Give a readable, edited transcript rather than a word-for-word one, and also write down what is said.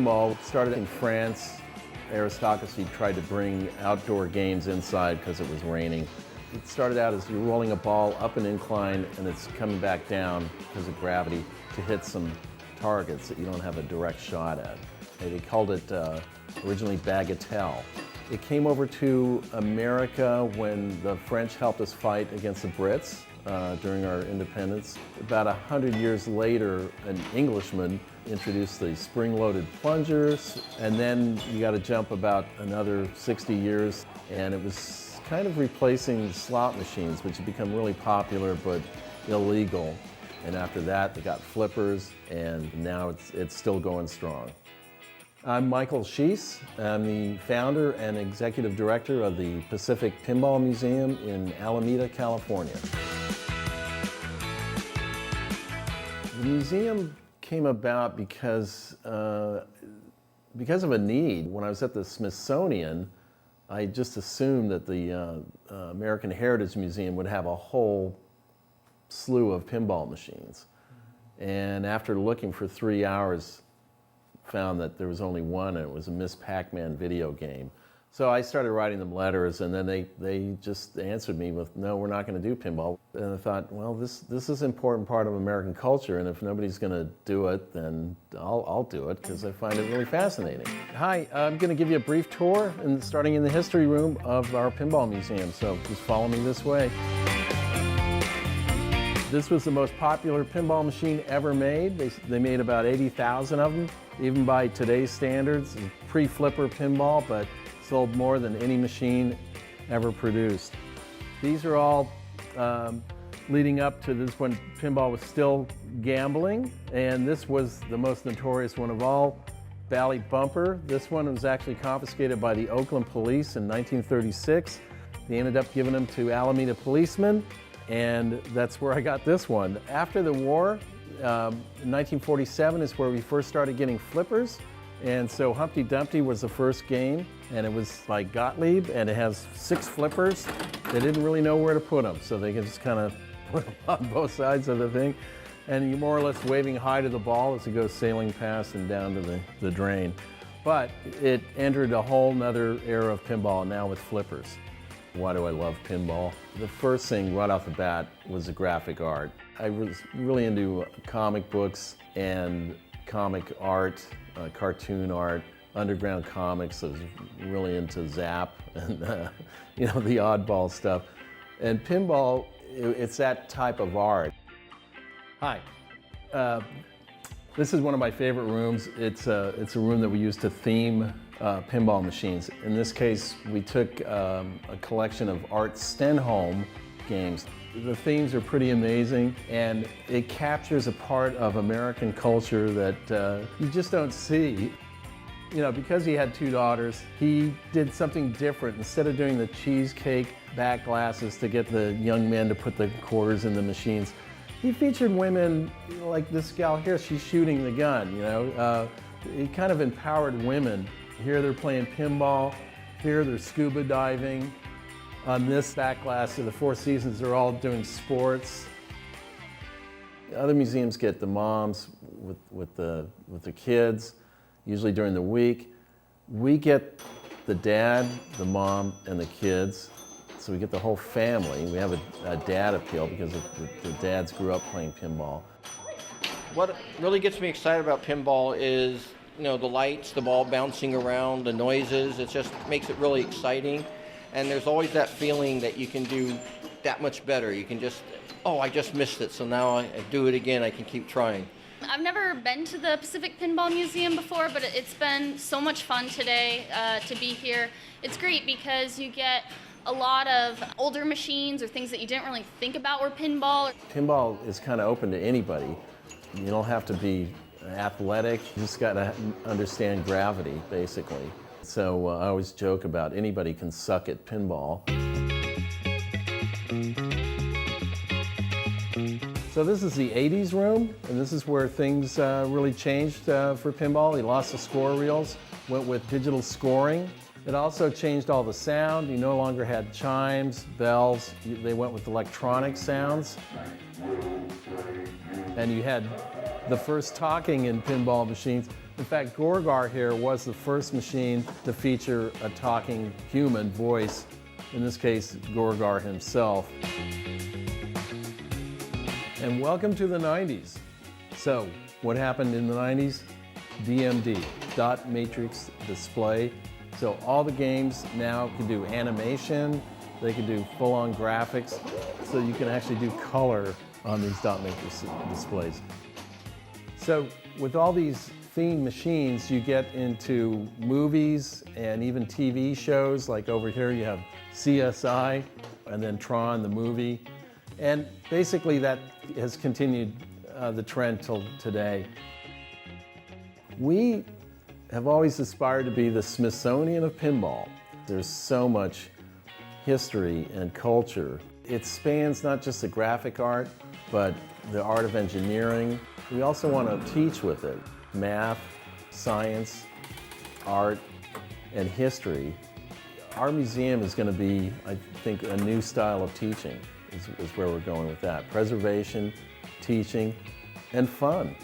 pinball started in France. Aristocracy tried to bring outdoor games inside because it was raining. It started out as you're rolling a ball up an incline and it's coming back down because of gravity to hit some targets that you don't have a direct shot at. They called it originally bagatelle. It came over to America when the French helped us fight against the Brits during our independence. About 100 years later, an Englishman introduced the spring-loaded plungers, and then you got to jump about another 60 years, and it was kind of replacing slot machines, which had become really popular but illegal. And after that, they got flippers, and now it's still going strong. I'm Michael Schiess. I'm the founder and executive director of the Pacific Pinball Museum in Alameda, California. The museum came about because of a need. When I was at the Smithsonian, I just assumed that the American Heritage Museum would have a whole slew of pinball machines. And after looking for 3 hours, found that there was only one, and it was a Miss Pac-Man video game. So I started writing them letters, and then they just answered me with, no, we're not going to do pinball. And I thought, well, this is an important part of American culture, and if nobody's going to do it, then I'll do it, because I find it really fascinating. Hi, I'm going to give you a brief tour, starting in the history room of our pinball museum, so just follow me this way. This was the most popular pinball machine ever made. They made about 80,000 of them. Even by today's standards, pre-flipper pinball, but sold more than any machine ever produced. These are all leading up to this when pinball was still gambling, and this was the most notorious one of all, Bally Bumper. This one was actually confiscated by the Oakland police in 1936. They ended up giving them to Alameda policemen, and that's where I got this one. After the war, 1947 is where we first started getting flippers, and so Humpty Dumpty was the first game, and it was like Gottlieb, and it has 6 flippers. They didn't really know where to put them, so they could just kind of put them on both sides of the thing, and you're more or less waving high to the ball as it goes sailing past and down to the drain. But it entered a whole nother era of pinball now with flippers. Why do I love pinball? The first thing right off the bat was the graphic art. I was really into comic books and comic art, cartoon art, underground comics. I was really into Zap and the oddball stuff. And pinball, it's that type of art. Hi. This is one of my favorite rooms. It's a room that we use to theme pinball machines. In this case, we took a collection of Art Stenholm games. The themes are pretty amazing, and it captures a part of American culture that you just don't see. You know, because he had 2 daughters, he did something different. Instead of doing the cheesecake back glasses to get the young men to put the quarters in the machines, he featured women like this gal here. She's shooting the gun, you know. He kind of empowered women. Here they're playing pinball, here they're scuba diving. On this back glass of the Four Seasons, they're all doing sports. Other museums get the moms with the kids, usually during the week. We get the dad, the mom, and the kids. So we get the whole family. We have a dad appeal because the dads grew up playing pinball. What really gets me excited about pinball is, you know, the lights, the ball bouncing around, the noises. It just makes it really exciting. And there's always that feeling that you can do that much better. You can just, oh, I just missed it, so now I do it again, I can keep trying. I've never been to the Pacific Pinball Museum before, but it's been so much fun today to be here. It's great because you get a lot of older machines or things that you didn't really think about were pinball. Pinball is kind of open to anybody. You don't have to be athletic, you just got to understand gravity, basically. So I always joke about anybody can suck at pinball. So this is the 80s room, and this is where things really changed for pinball. He lost the score reels, went with digital scoring. It also changed all the sound. You no longer had chimes, bells. They went with electronic sounds. And you had the first talking in pinball machines In fact, Gorgar here was the first machine to feature a talking human voice, in this case, Gorgar himself. And welcome to the 90s. So, what happened in the 90s? DMD, dot matrix display. So all the games now can do animation, they can do full-on graphics, so you can actually do color on these dot matrix displays. So with all these themed machines, you get into movies and even TV shows, like over here you have CSI and then Tron, the movie. And basically that has continued the trend till today. We have always aspired to be the Smithsonian of pinball. There's so much history and culture. It spans not just the graphic art, but the art of engineering. We also want to teach with it. Math, science, art, and history. Our museum is going to be, I think, a new style of teaching is where we're going with that. Preservation, teaching, and fun.